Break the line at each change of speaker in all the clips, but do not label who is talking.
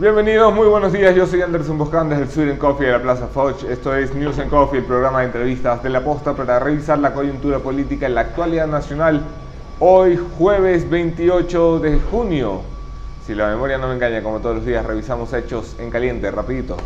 Bienvenidos, muy buenos días, yo soy Anderson Boscan desde el Sweden Coffee de la Plaza Foch. Esto es News and Coffee, el programa de entrevistas de La Posta para revisar la coyuntura política en la actualidad nacional. Hoy, jueves 28 de junio. Si la memoria no me engaña, como todos los días, revisamos hechos en caliente, rapidito.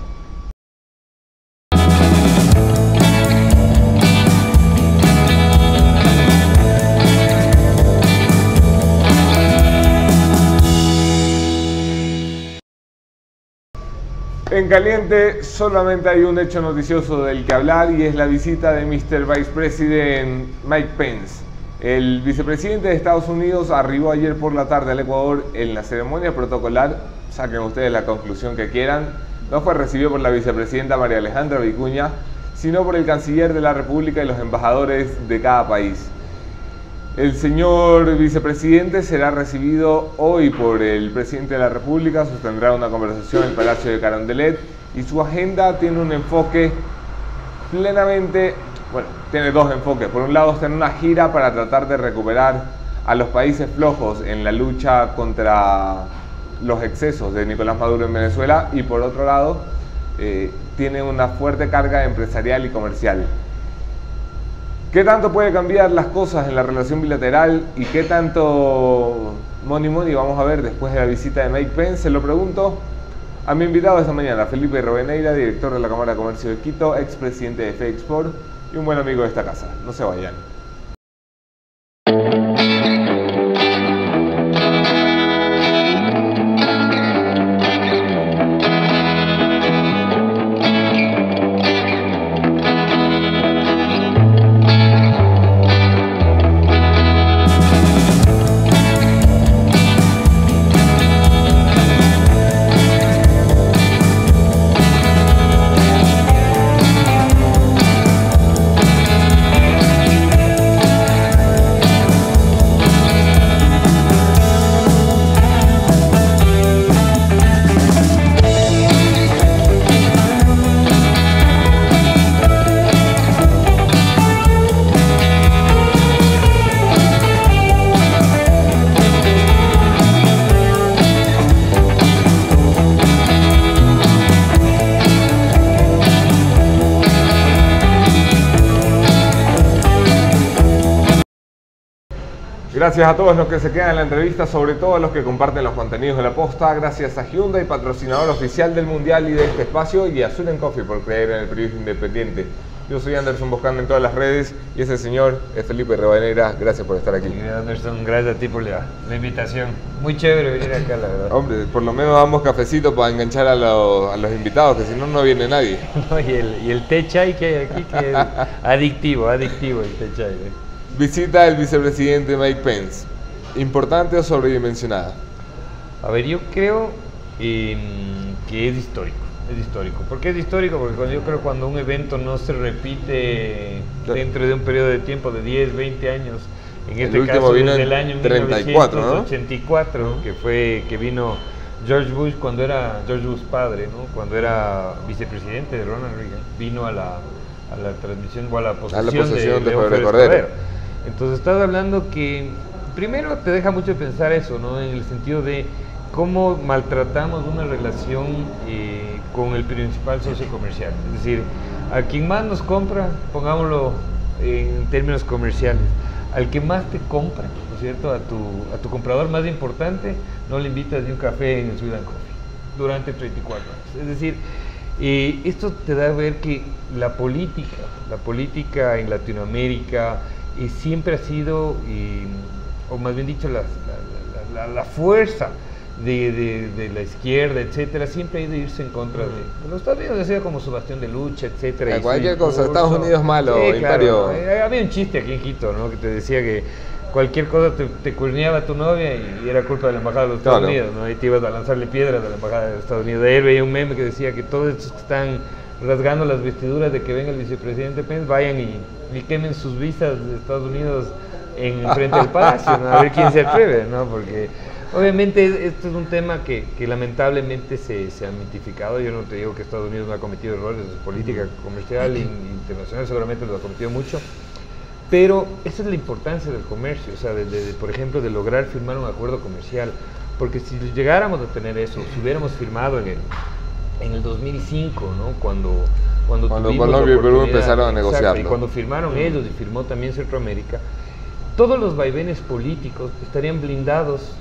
En caliente solamente hay un hecho noticioso del que hablar y es la visita de Mr. Vice President Mike Pence. El vicepresidente de Estados Unidos arribó ayer por la tarde al Ecuador en la ceremonia protocolar. Saquen ustedes la conclusión que quieran. No fue recibido por la vicepresidenta María Alejandra Vicuña, sino por el canciller de la República y los embajadores de cada país. El señor vicepresidente será recibido hoy por el presidente de la República, sostendrá una conversación en el Palacio de Carondelet y su agenda tiene un enfoque plenamente, tiene dos enfoques. Por un lado está en una gira para tratar de recuperar a los países flojos en la lucha contra los excesos de Nicolás Maduro en Venezuela y por otro lado tiene una fuerte carga empresarial y comercial. ¿Qué tanto puede cambiar las cosas en la relación bilateral y qué tanto money vamos a ver después de la visita de Mike Pence? Se lo pregunto a mi invitado esta mañana, Felipe Rivadeneira, director de la Cámara de Comercio de Quito, expresidente de FEXPORT y un buen amigo de esta casa. No se vayan. Gracias a todos los que se quedan en la entrevista, sobre todo a los que comparten los contenidos de La Posta. Gracias a Hyundai, patrocinador oficial del Mundial y de este espacio, y a Sweden Coffee por creer en el periodismo independiente. Yo soy Anderson Boscan en todas las redes y ese señor es Felipe Rivadeneira. Gracias por estar aquí.
Anderson, gracias a ti por la invitación. Muy chévere venir acá, la verdad.
Hombre, por lo menos damos cafecito para enganchar a los invitados, que si no, no viene nadie.
No, y el té chai que hay aquí, que es adictivo el té chai.
Visita del vicepresidente Mike Pence. ¿Importante o sobredimensionada?
A ver, yo creo que es histórico. Es histórico. ¿Por qué es histórico? Porque yo creo que cuando un evento no se repite dentro de un periodo de tiempo de 10, 20 años, en este caso desde el año 1984, ¿no? que vino George Bush cuando era George Bush padre, ¿no? Cuando era vicepresidente de Ronald Reagan, vino a la transmisión o a la posesión de Federico Cordero. Entonces estás hablando que primero te deja mucho pensar eso, ¿no? En el sentido de cómo maltratamos una relación con el principal socio comercial. Es decir, a quien más nos compra, pongámoslo en términos comerciales, al que más te compra, ¿no es cierto? A tu comprador más importante, no le invitas ni un café en el Sweden Coffee durante 34 años. Es decir, esto te da a ver que la política en Latinoamérica siempre ha sido, o más bien dicho, la fuerza de la izquierda, etcétera, siempre ha ido a irse en contra de los Estados Unidos. Ha sido como su bastión de lucha, etcétera.
Cualquier cosa, Estados Unidos malo,
sí,
imperio.
Claro, había un chiste aquí en Quito, ¿no? Que te decía que cualquier cosa te cuerneaba tu novia y era culpa de la embajada de los Estados Unidos, ¿no? Y te ibas a lanzarle piedras a la embajada de los Estados Unidos. Ayer veía un meme que decía que todos estos que están rasgando las vestiduras de que venga el vicepresidente Pence vayan y quemen sus visas de Estados Unidos en frente al palacio, ¿no? A ver quién se atreve, ¿no? Porque obviamente esto es un tema que lamentablemente se ha mitificado. Yo no te digo que Estados Unidos no ha cometido errores en su política comercial internacional, seguramente lo ha cometido mucho, pero esa es la importancia del comercio, o sea, por ejemplo, de lograr firmar un acuerdo comercial, porque si llegáramos a tener eso, si hubiéramos firmado en el 2005, ¿no? Cuando
Colombia y Perú empezaron a negociarlo.
Y cuando firmaron ellos y firmó también Centroamérica, todos los vaivenes políticos estarían blindados,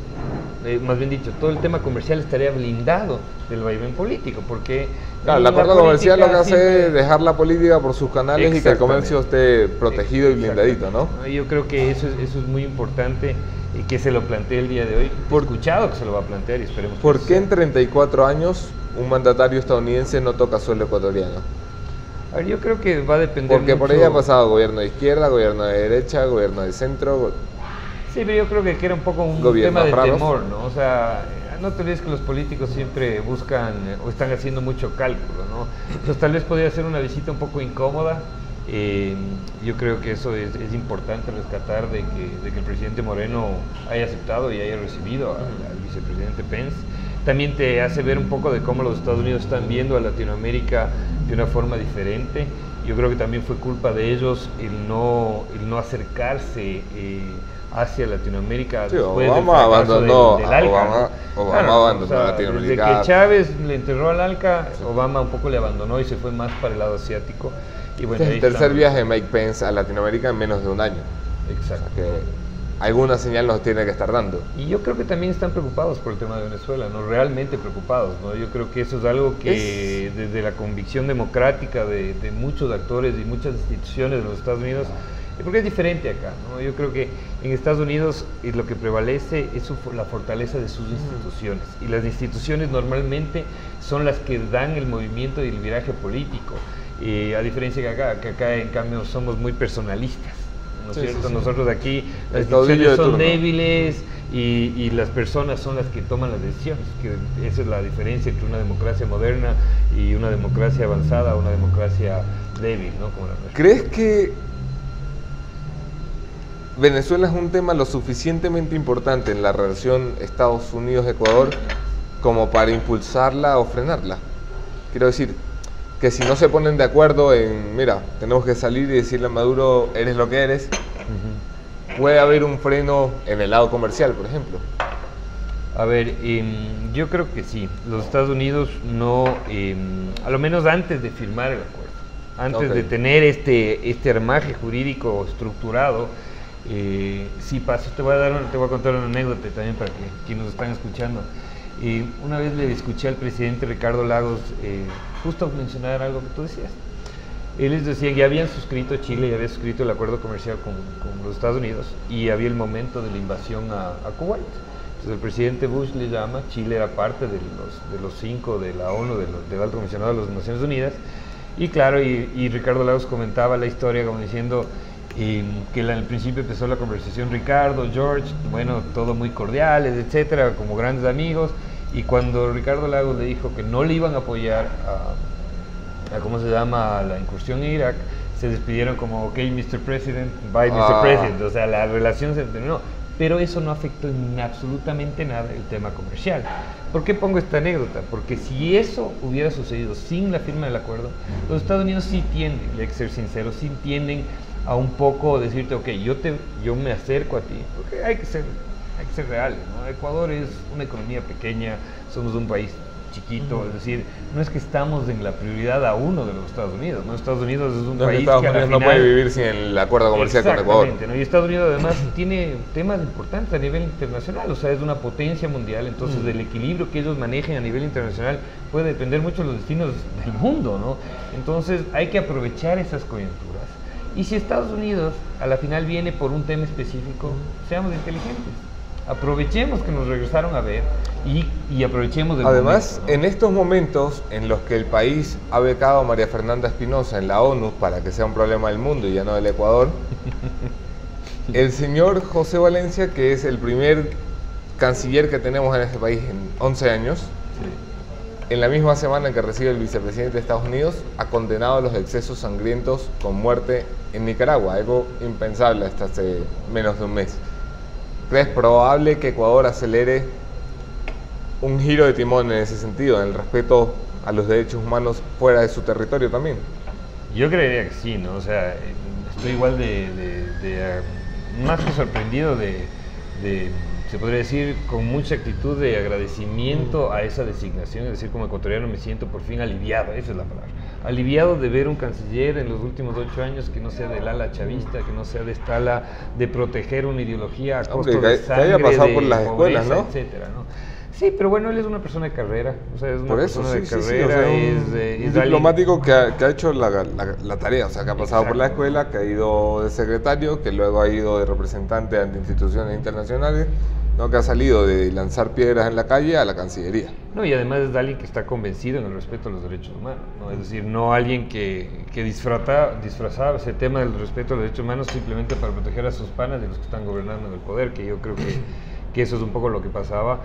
más bien dicho, todo el tema comercial estaría blindado del vaivén político, porque...
Claro, el acuerdo comercial lo que hace es dejar la política por sus canales y que el comercio esté protegido y blindadito, ¿no?
Yo creo que eso es muy importante y que se lo plantee el día de hoy. He escuchado que se lo va a plantear y esperemos que
¿Por qué en 34 años un mandatario estadounidense no toca suelo ecuatoriano?
A ver, yo creo que va a depender
Porque
mucho...
por ahí ha pasado gobierno de izquierda, gobierno de derecha, gobierno de centro.
Sí, pero yo creo que era un poco un tema de temor, ¿no? O sea, no te olvides que los políticos siempre buscan o están haciendo mucho cálculo, ¿no? Entonces tal vez podría ser una visita un poco incómoda. Yo creo que eso es importante rescatar de que el presidente Moreno haya aceptado y haya recibido al vicepresidente Pence. También te hace ver un poco de cómo los Estados Unidos están viendo a Latinoamérica de una forma diferente. Yo creo que también fue culpa de ellos el no acercarse hacia Latinoamérica después
Obama abandonó
del ALCA.
Obama abandonó Latinoamérica.
Desde que Chávez le enterró al ALCA, Obama un poco le abandonó y se fue más para el lado asiático. Y bueno,
este es el tercer viaje de Mike Pence a Latinoamérica en menos de un año.
Exacto.
O sea que alguna señal nos tiene que estar dando.
Y yo creo que también están preocupados por el tema de Venezuela, ¿no? Realmente preocupados, ¿no? Yo creo que eso es algo que desde la convicción democrática de muchos actores y muchas instituciones de los Estados Unidos, porque es diferente acá, ¿no? Yo creo que en Estados Unidos lo que prevalece es la fortaleza de sus instituciones, y las instituciones normalmente son las que dan el movimiento y el viraje político, a diferencia que acá en cambio somos muy personalistas. ¿No es cierto? Sí. Nosotros aquí las instituciones son débiles y las personas son las que toman las decisiones, que esa es la diferencia entre una democracia moderna y una democracia avanzada o una democracia débil, ¿no? Como la nuestra.
¿Crees que Venezuela es un tema lo suficientemente importante en la relación Estados Unidos-Ecuador como para impulsarla o frenarla? Quiero decir, que si no se ponen de acuerdo en, mira, tenemos que salir y decirle a Maduro, eres lo que eres, puede haber un freno en el lado comercial, por ejemplo.
A ver, yo creo que sí. Los Estados Unidos no, a lo menos antes de firmar el acuerdo, antes de tener este armaje jurídico estructurado, sí pasa. Te voy a contar una anécdota también para quienes nos están escuchando. Una vez le escuché al presidente Ricardo Lagos justo mencionar algo que tú decías. Él les decía que ya habían suscrito, Chile ya había suscrito el acuerdo comercial con los Estados Unidos y había el momento de la invasión a Kuwait. Entonces el presidente Bush le llama, Chile era parte de los 5 de la ONU, del Alto Comisionado de las Naciones Unidas, y claro, y Ricardo Lagos comentaba la historia como diciendo que al principio empezó la conversación Ricardo, George, bueno, todo muy cordiales, etcétera, como grandes amigos, y cuando Ricardo Lagos le dijo que no le iban a apoyar a ¿cómo se llama?, a la incursión en Irak, se despidieron como, ok, Mr. President, bye, Mr. President, o sea, la relación se terminó. Pero eso no afectó en absolutamente nada el tema comercial. ¿Por qué pongo esta anécdota? Porque si eso hubiera sucedido sin la firma del acuerdo, los Estados Unidos sí tienden, y hay que ser sinceros, sí tienden a un poco decirte, ok, yo me acerco a ti, porque hay que ser reales, ¿no? Ecuador es una economía pequeña, somos un país chiquito, es decir, no es que estamos en la prioridad a uno de los Estados Unidos, ¿no? Estados Unidos es un país
Estados
que
Unidos no puede vivir sin el acuerdo comercial con Ecuador.
¿no? Y Estados Unidos además tiene temas importantes a nivel internacional, o sea, es una potencia mundial, entonces del equilibrio que ellos manejen a nivel internacional puede depender mucho de los destinos del mundo, ¿no? Entonces hay que aprovechar esas coyunturas. Y si Estados Unidos a la final viene por un tema específico, seamos inteligentes. Aprovechemos que nos regresaron a ver y aprovechemos del
Además,
momento, ¿no?
En estos momentos en los que el país ha becado a María Fernanda Espinosa en la ONU para que sea un problema del mundo y ya no del Ecuador, el señor José Valencia, que es el primer canciller que tenemos en este país en 11 años, en la misma semana en que recibe el vicepresidente de Estados Unidos, ha condenado los excesos sangrientos con muerte en Nicaragua, algo impensable hasta hace menos de un mes. ¿Crees probable que Ecuador acelere un giro de timón en ese sentido, en el respeto a los derechos humanos fuera de su territorio también?
Yo creería que sí, ¿no? O sea, estoy igual más que sorprendido de se podría decir, con mucha actitud de agradecimiento a esa designación. Es decir, como ecuatoriano me siento por fin aliviado, esa es la palabra. Aliviado de ver un canciller en los últimos 8 años que no sea del ala chavista, que no sea de esta ala de proteger una ideología a costo de sangre,
que haya pasado
de
por las escuelas,
pobreza,
¿no?
etcétera, ¿no? Sí, pero bueno, él es una persona de carrera, o sea, es una
Por eso,
persona de
sí,
carrera,
o sea,
es
un diplomático
alguien...
que ha hecho la tarea, o sea, que ha pasado por la escuela, que ha ido de secretario, que luego ha ido de representante ante instituciones internacionales, ¿no? Que ha salido de lanzar piedras en la calle a la Cancillería.
No, y además es alguien que está convencido en el respeto a los derechos humanos, ¿no? Es decir, no alguien que disfrazaba ese tema del respeto a los derechos humanos simplemente para proteger a sus panas de los que están gobernando en el poder, que yo creo que eso es un poco lo que pasaba.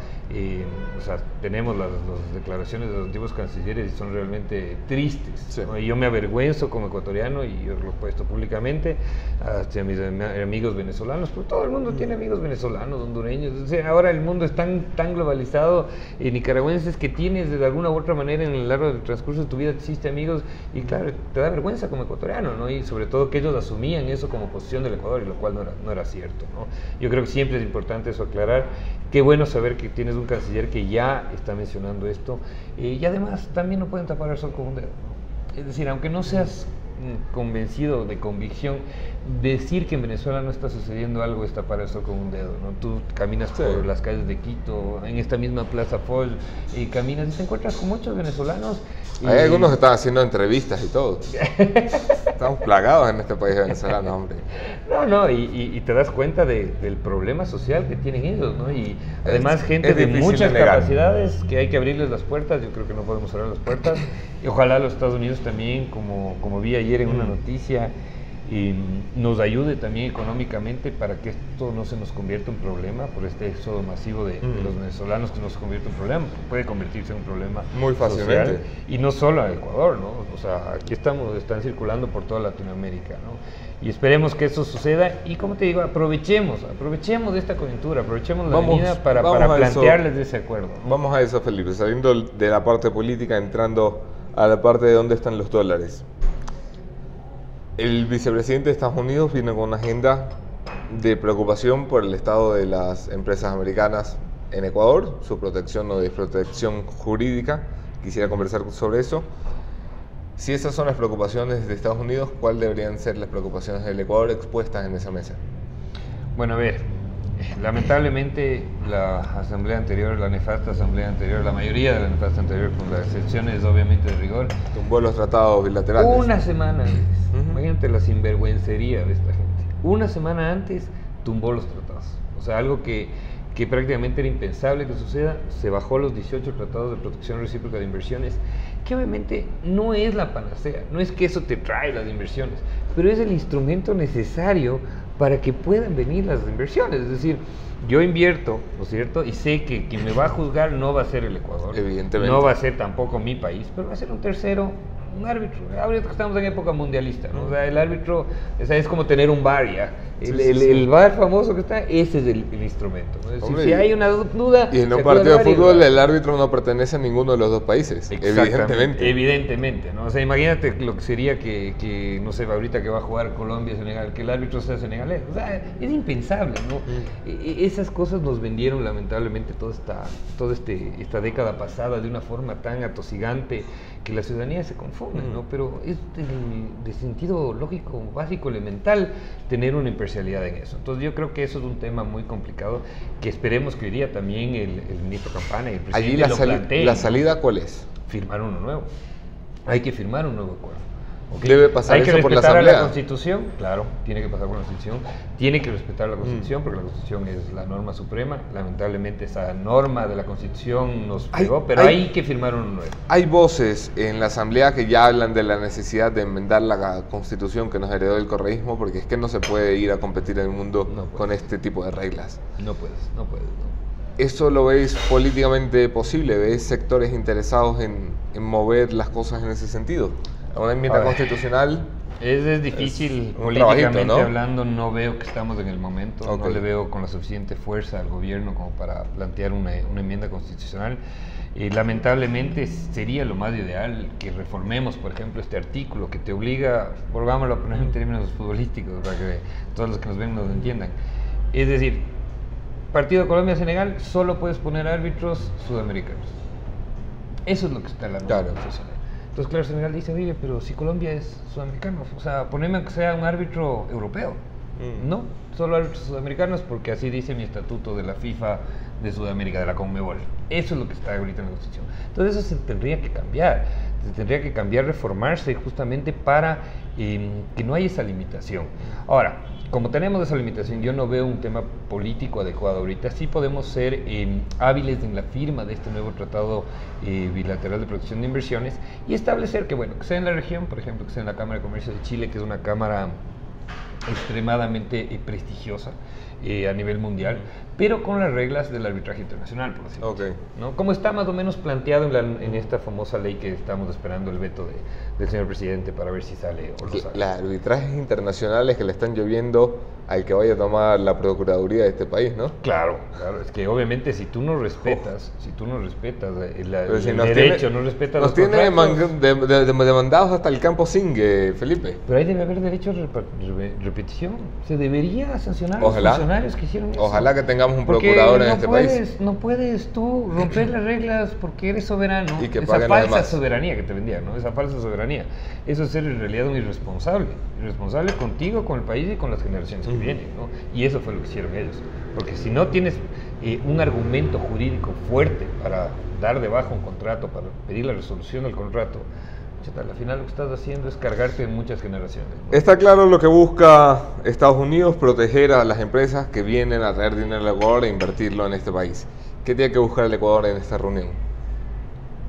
O sea, tenemos las declaraciones de los antiguos cancilleres y son realmente tristes,
sí,
¿no? Y yo me avergüenzo como ecuatoriano, y yo lo he puesto públicamente hacia mis amigos venezolanos, pero todo el mundo tiene amigos venezolanos, hondureños. O sea, ahora el mundo es tan globalizado, nicaragüenses que tienes de alguna u otra manera en el largo del transcurso de tu vida, hiciste amigos, y claro, te da vergüenza como ecuatoriano, ¿no? Y sobre todo que ellos asumían eso como posición del Ecuador, y lo cual no era cierto, ¿no? Yo creo que siempre es importante eso aclarar. Qué bueno saber que tienes un canciller que ya está mencionando esto, y además también no pueden tapar el sol con un dedo, ¿no? Es decir, aunque no seas convencido de convicción, decir que en Venezuela no está sucediendo algo es tapar el sol con un dedo, ¿no? Tú caminas por las calles de Quito, en esta misma Plaza Foch, y caminas y te encuentras con muchos venezolanos.
Hay algunos que están haciendo entrevistas y todo. Estamos plagados en este país venezolano, hombre.
No, y te das cuenta del problema social que tienen ellos, ¿no? Y además gente de muchas capacidades que hay que abrirles las puertas. Yo creo que no podemos cerrar las puertas. Y ojalá los Estados Unidos también, como vi ayer en una noticia, nos ayude también económicamente para que esto no se nos convierta en un problema por este éxodo masivo de los venezolanos, que no se convierta en un problema, puede convertirse en un problema
muy fácilmente
social, y no solo en Ecuador, ¿no? O sea, aquí están circulando por toda Latinoamérica, ¿no? Y esperemos que eso suceda, y como te digo, aprovechemos de esta coyuntura, aprovechemos la avenida para plantearles de ese acuerdo, ¿no?
Vamos a eso, Felipe, saliendo de la parte política, entrando a la parte de dónde están los dólares. El vicepresidente de Estados Unidos viene con una agenda de preocupación por el estado de las empresas americanas en Ecuador, su protección o desprotección jurídica. Quisiera conversar sobre eso. Si esas son las preocupaciones de Estados Unidos, ¿cuáles deberían ser las preocupaciones del Ecuador expuestas en esa mesa?
Bueno, a ver, lamentablemente la asamblea anterior, la nefasta asamblea anterior, la mayoría de la nefasta anterior, con las excepciones obviamente de rigor,
tumbó los tratados bilaterales.
Una semana antes, imagínate la sinvergüencería de esta gente. Una semana antes tumbó los tratados. O sea, algo que prácticamente era impensable que suceda. Se bajó los 18 tratados de protección recíproca de inversiones, que obviamente no es la panacea, no es que eso te trae las inversiones, pero es el instrumento necesario para que puedan venir las inversiones. Es decir, yo invierto, ¿no es cierto? Y sé que quien me va a juzgar no va a ser el Ecuador,
evidentemente.
No va a ser tampoco mi país, pero va a ser un tercero, un árbitro. Ahorita que estamos en época mundialista, ¿no? O sea, el árbitro, o sea, es como tener un VAR ya. El VAR famoso que está, ese es el instrumento, ¿no? Es decir, si hay una duda...
Y en un partido de fútbol el árbitro no pertenece a ninguno de los dos países, evidentemente.
Evidentemente, ¿no? O sea, imagínate lo que sería que no sé, ahorita que va a jugar Colombia-Senegal, que el árbitro sea senegalés. O sea, es impensable, ¿no? Esas cosas nos vendieron lamentablemente toda esta década pasada de una forma tan atosigante que la ciudadanía se confunde, ¿no? Pero es de sentido lógico, básico, elemental, tener una imparcialidad en eso. Entonces yo creo que eso es un tema muy complicado, que esperemos que hoy día también el ministro Campana y el presidente
allí
lo planteen.
¿La salida cuál es?
Firmar uno nuevo. Hay que firmar un nuevo acuerdo. ¿Okay?
¿Debe pasar eso por la Asamblea?
Hay que respetar la Constitución, claro, tiene que pasar por la Constitución, tiene que respetar la Constitución, porque la Constitución es la norma suprema. Lamentablemente esa norma de la Constitución nos pegó, pero hay que firmar uno nuevo.
Hay voces en la Asamblea que ya hablan de la necesidad de enmendar la Constitución que nos heredó el correísmo, porque es que no se puede ir a competir en el mundo con este tipo de reglas.
No puedes.
¿Eso lo veis políticamente posible? ¿Ves sectores interesados en mover las cosas en ese sentido? Una enmienda constitucional
es difícil, políticamente hablando, no veo que estamos en el momento, no le veo con la suficiente fuerza al gobierno como para plantear una enmienda constitucional. Lamentablemente sería lo más ideal que reformemos, por ejemplo, este artículo que te obliga, volvámoslo a poner en términos futbolísticos para que todos los que nos ven nos entiendan. Es decir, partido Colombia-Senegal, solo puedes poner árbitros sudamericanos. Eso es lo que está en la nueva constitución. Entonces, claro, Senegal dice, oye, pero si Colombia es sudamericano, o sea, poneme que sea un árbitro europeo. No, solo árbitros sudamericanos, porque así dice mi estatuto de la FIFA de Sudamérica, de la Conmebol. Eso es lo que está ahorita en la Constitución. Entonces eso se tendría que cambiar, reformarse justamente para que no haya esa limitación. Ahora, como tenemos esa limitación, yo no veo un tema político adecuado ahorita. Sí podemos ser hábiles en la firma de este nuevo tratado bilateral de protección de inversiones y establecer que, bueno, que sea en la región, por ejemplo, que sea en la Cámara de Comercio de Chile, que es una cámara extremadamente prestigiosa a nivel mundial, pero con las reglas del arbitraje internacional, por decirlo así, ¿no? Como está más o menos planteado en esta famosa ley que estamos esperando el veto del señor presidente para ver si sale o no sale.
Las arbitrajes internacionales que le están lloviendo al que vaya a tomar la procuraduría de este país, ¿no?
Claro, es que obviamente si tú no respetas, el derecho, no respetas los contratos.
Nos tiene demandados hasta el campo Singue, Felipe.
Pero ahí debe haber derecho a repetición. Se debería sancionar a los funcionarios que hicieron eso.
Ojalá que tengamos un procurador en este país.
No puedes tú romper las reglas porque eres soberano.
Y que
esa falsa soberanía que te vendían, ¿no? Esa falsa soberanía. Eso es ser en realidad un irresponsable. Irresponsable contigo, con el país y con las generaciones que vienen, ¿no? Y eso fue lo que hicieron ellos. Porque si no tienes un argumento jurídico fuerte para dar de baja un contrato, para pedir la resolución del contrato, al final lo que estás haciendo es cargarte en muchas generaciones, ¿no?
Está claro lo que busca Estados Unidos, proteger a las empresas que vienen a traer dinero al Ecuador e invertirlo en este país. ¿Qué tiene que buscar el Ecuador en esta reunión?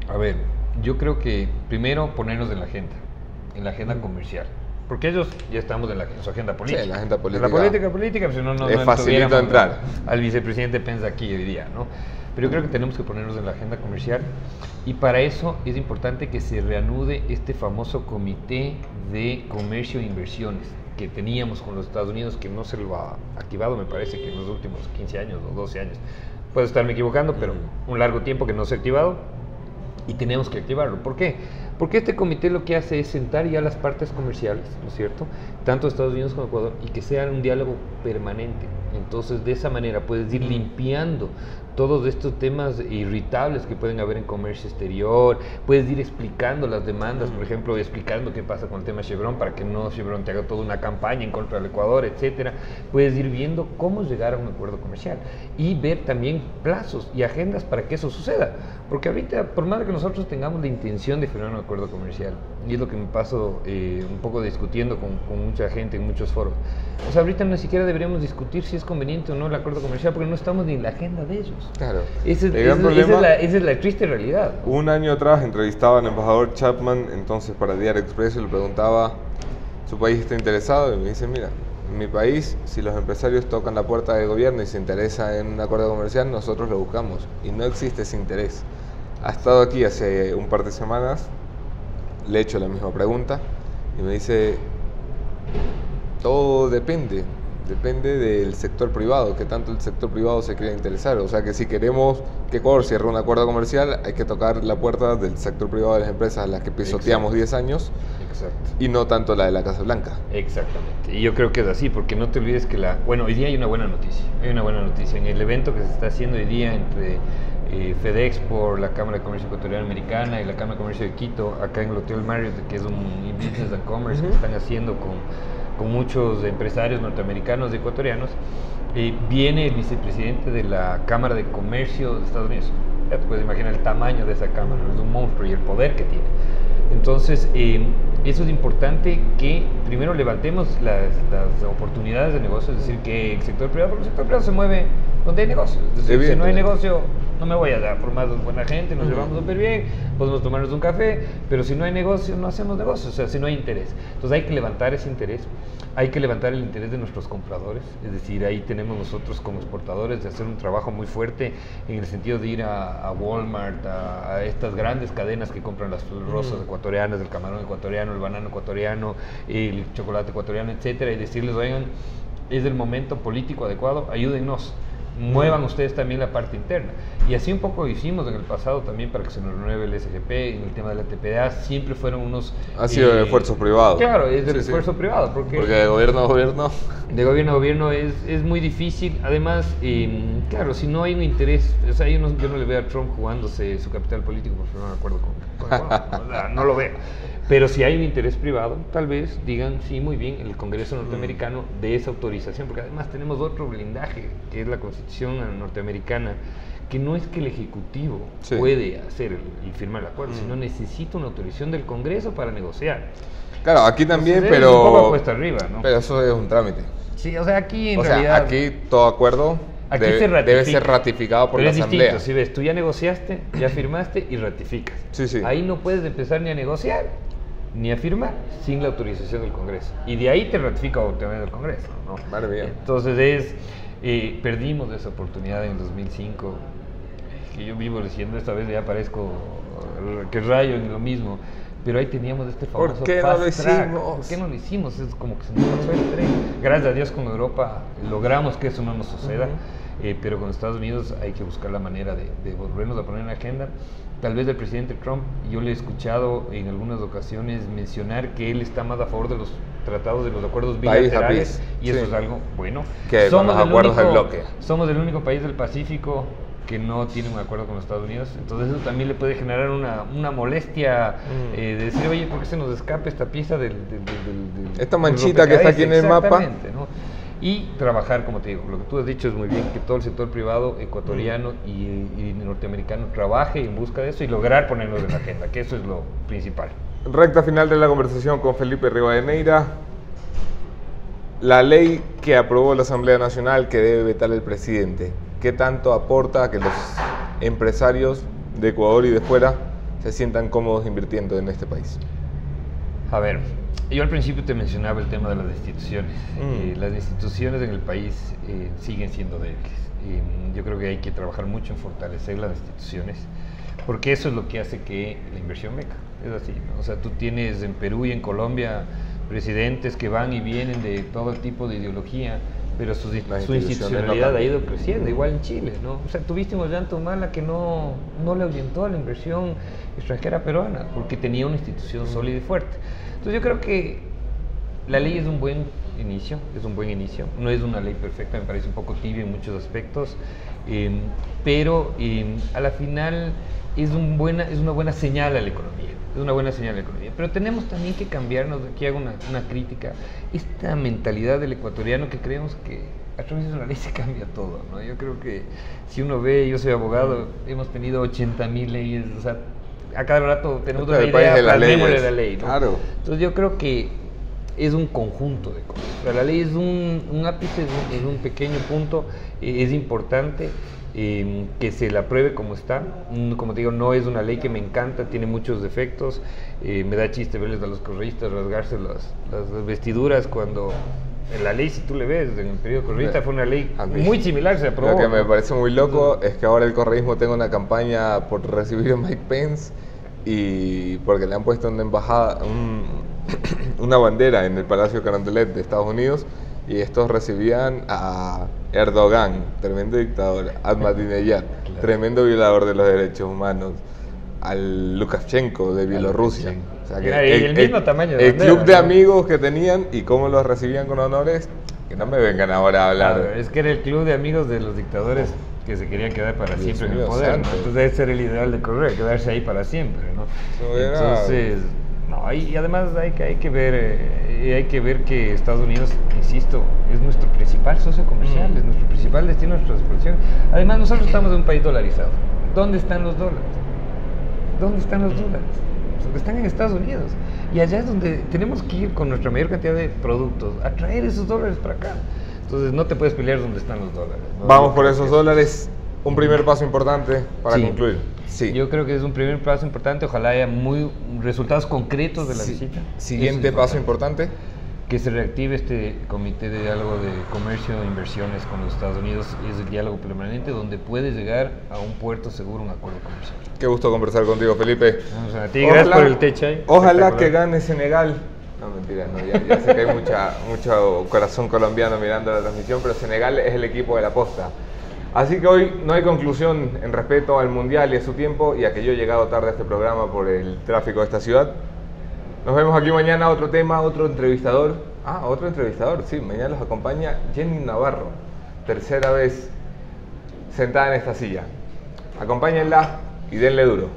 A ver, yo creo que primero ponernos en la agenda comercial. Porque ellos ya estamos en su agenda política.
Sí, la agenda política.
En la política, si no
es facilito entrar.
Al vicepresidente Pence aquí hoy día, ¿no? Pero yo creo que tenemos que ponernos en la agenda comercial y para eso es importante que se reanude este famoso comité de comercio e inversiones que teníamos con los Estados Unidos, que no se lo ha activado, me parece que en los últimos 15 años o 12 años. Puedo estarme equivocando, pero un largo tiempo que no se ha activado y tenemos que activarlo. ¿Por qué? Porque este comité lo que hace es sentar ya las partes comerciales, ¿no es cierto?, tanto Estados Unidos como Ecuador, y que sea un diálogo permanente. Entonces, de esa manera puedes ir limpiando todos estos temas irritables que pueden haber en comercio exterior, puedes ir explicando las demandas, por ejemplo, explicando qué pasa con el tema Chevron para que no Chevron te haga toda una campaña en contra del Ecuador, etcétera. Puedes ir viendo cómo llegar a un acuerdo comercial y ver también plazos y agendas para que eso suceda, porque ahorita, por más que nosotros tengamos la intención de firmar un acuerdo comercial, y es lo que me paso un poco discutiendo con mucha gente en muchos foros, o sea, ahorita ni siquiera deberíamos discutir si es conveniente o no el acuerdo comercial, porque no estamos ni en la agenda de ellos.
Claro.
Esa es la triste realidad, ¿no?
Un año atrás entrevistaba al embajador Chapman, entonces para Diario Expreso, y le preguntaba, ¿su país está interesado? Y me dice, mira, en mi país, si los empresarios tocan la puerta del gobierno y se interesa en un acuerdo comercial, nosotros lo buscamos. Y no existe ese interés. Ha estado aquí hace un par de semanas, le he hecho la misma pregunta, y me dice, todo depende del sector privado, que tanto el sector privado se quiera interesar. O sea que si queremos que Ecuador cierre un acuerdo comercial, hay que tocar la puerta del sector privado de las empresas a las que pisoteamos 10 años.
Exacto.
Y no tanto la de la Casa Blanca.
Exactamente. Y yo creo que es así, porque no te olvides que hoy día hay una buena noticia. Hay una buena noticia. En el evento que se está haciendo hoy día entre FedEx por la Cámara de Comercio Ecuatoriana Americana y la Cámara de Comercio de Quito, acá en el Hotel Marriott, que es un Business and Commerce que están haciendo con muchos empresarios norteamericanos y ecuatorianos, viene el vicepresidente de la Cámara de Comercio de Estados Unidos. Ya te puedes imaginar el tamaño de esa cámara, es un monstruo, y el poder que tiene. Entonces, eso es importante, que primero levantemos las oportunidades de negocio, es decir, que el sector privado, porque el sector privado se mueve donde hay negocio. Es decir, si no hay negocio, no me voy a dar, por más buena gente, nos llevamos súper bien, podemos tomarnos un café, pero si no hay negocio, no hacemos negocio, o sea, si no hay interés. Entonces hay que levantar ese interés, hay que levantar el interés de nuestros compradores, es decir, ahí tenemos nosotros como exportadores de hacer un trabajo muy fuerte en el sentido de ir a Walmart, a estas grandes cadenas que compran las rosas ecuatorianas, el camarón ecuatoriano, el banano ecuatoriano, el chocolate ecuatoriano, etcétera, y decirles, oigan, es el momento político adecuado, ayúdennos. muevan ustedes también la parte interna. Y así un poco hicimos en el pasado también para que se nos renueve el SGP, en el tema de la TPA, siempre fueron unos...
Ha sido de esfuerzo privado.
Claro, es del esfuerzo privado, porque
de gobierno a gobierno...
De gobierno a gobierno es muy difícil, además, claro, si no hay un interés, o sea, yo no le veo a Trump jugándose su capital político, porque no me acuerdo no lo veo. Pero si hay un interés privado, tal vez digan, sí, muy bien, el Congreso norteamericano de esa autorización, porque además tenemos otro blindaje, que es la Constitución norteamericana, que no es que el Ejecutivo puede hacer y firmar el acuerdo, sino necesita una autorización del Congreso para negociar.
Claro, aquí también,
entonces,
pero...
un poco cuesta arriba, ¿no?
Pero eso es un trámite.
Sí, o sea, aquí en realidad...
aquí todo acuerdo debe ser ratificado por la Asamblea.
Distinto, si ves, tú ya negociaste, ya firmaste y ratificas. Ahí no puedes empezar ni a negociar ni a firmar sin la autorización del Congreso. Y de ahí te ratifica obviamente el Congreso, ¿no? Entonces perdimos esa oportunidad en el 2005, que yo vivo diciendo, esta vez ya parezco que rayo en lo mismo. Pero ahí teníamos este famoso
¿Por qué no lo hicimos?
¿Por qué no lo hicimos? Es como que se nos pasó el tren. Gracias a Dios con Europa logramos que eso no nos suceda, pero con Estados Unidos hay que buscar la manera de volvernos a poner en la agenda. Tal vez el presidente Trump, yo le he escuchado en algunas ocasiones mencionar que él está más a favor de los tratados, de los acuerdos bilaterales, y eso es algo bueno.
Que somos los acuerdos del bloque.
Somos el único país del Pacífico que no tiene un acuerdo con los Estados Unidos, entonces eso también le puede generar una molestia de decir, oye, ¿por qué se nos escapa esta pieza
esta manchita que está aquí en el mapa?
¿No? Y trabajar, como te digo, lo que tú has dicho es muy bien, que todo el sector privado ecuatoriano y norteamericano trabaje en busca de eso y lograr ponernos en la agenda, que eso es lo principal.
Recta final de la conversación con Felipe Rivadeneira. La ley que aprobó la Asamblea Nacional que debe vetar el presidente, ¿qué tanto aporta a que los empresarios de Ecuador y de fuera se sientan cómodos invirtiendo en este país?
A ver, yo al principio te mencionaba el tema de las instituciones. Las instituciones en el país siguen siendo débiles. Yo creo que hay que trabajar mucho en fortalecer las instituciones, porque eso es lo que hace que la inversión venga. Es así, ¿no? O sea, tú tienes en Perú y en Colombia presidentes que van y vienen de todo tipo de ideología, pero su institucionalidad ha ido creciendo, igual en Chile, ¿no? O sea, tuviste un Ollanta-Humala que no le ahuyentó a la inversión extranjera peruana, porque tenía una institución sólida y fuerte. Entonces yo creo que la ley es un buen inicio, no es una ley perfecta, me parece un poco tibia en muchos aspectos, pero a la final es una buena señal a la economía. Pero tenemos también que cambiarnos, aquí hago una crítica, esta mentalidad del ecuatoriano que creemos que a través de una ley se cambia todo, ¿no? Yo creo que si uno ve, yo soy abogado, hemos tenido 80.000 leyes, o sea, a cada rato tenemos una idea, plasmémosle la ley, ¿no? Claro. Entonces yo creo que es un conjunto de cosas. O sea, la ley es un ápice, es un pequeño punto, es importante que se la apruebe como está. Como te digo, no es una ley que me encanta, tiene muchos defectos. Me da chiste verles a los correístas rasgarse las vestiduras cuando en la ley, si tú le ves, en el periodo correísta fue una ley muy similar, se aprobó.
Lo que me parece muy loco es que ahora el correísmo tenga una campaña por recibir a Mike Pence y porque le han puesto una embajada, una bandera en el Palacio Carondelet de Estados Unidos, y estos recibían a Erdogan, tremendo dictador, a Ahmadinejad, tremendo violador de los derechos humanos, al Lukashenko de Bielorrusia. O sea, que
el mismo tamaño de
el club de amigos que tenían y cómo los recibían con honores, que no me vengan ahora a hablar.
Es que era el club de amigos de los dictadores que se querían quedar para siempre en el poder, ¿no? Entonces ese era el ideal de correr, quedarse ahí para siempre, ¿no? Entonces, no, y además hay que ver que Estados Unidos, insisto, es nuestro principal socio comercial, es nuestro principal destino de nuestra exportación. Además, nosotros estamos en un país dolarizado. ¿Dónde están los dólares? Están en Estados Unidos. Y allá es donde tenemos que ir con nuestra mayor cantidad de productos a traer esos dólares para acá. Entonces no te puedes pelear donde están los dólares, ¿no?
Vamos por esos dólares. Un primer paso importante para concluir.
Sí. Yo creo que es un primer paso importante. Ojalá haya resultados concretos de la visita.
Siguiente paso importante.
Que se reactive este comité de diálogo de comercio e inversiones con los Estados Unidos. Es el diálogo permanente donde puedes llegar a un puerto seguro, un acuerdo comercial.
Qué gusto conversar contigo, Felipe.
Vamos a ti, gracias por el techo ahí.
Ojalá que gane Senegal. No, mentira, no, ya sé que hay mucho corazón colombiano mirando la transmisión, pero Senegal es el equipo de la posta. Así que hoy no hay conclusión en respeto al Mundial y a su tiempo y a que yo he llegado tarde a este programa por el tráfico de esta ciudad. Nos vemos aquí mañana, otro tema, otro entrevistador. Otro entrevistador, sí, mañana los acompaña Jenny Navarro, tercera vez sentada en esta silla. Acompáñenla y denle duro.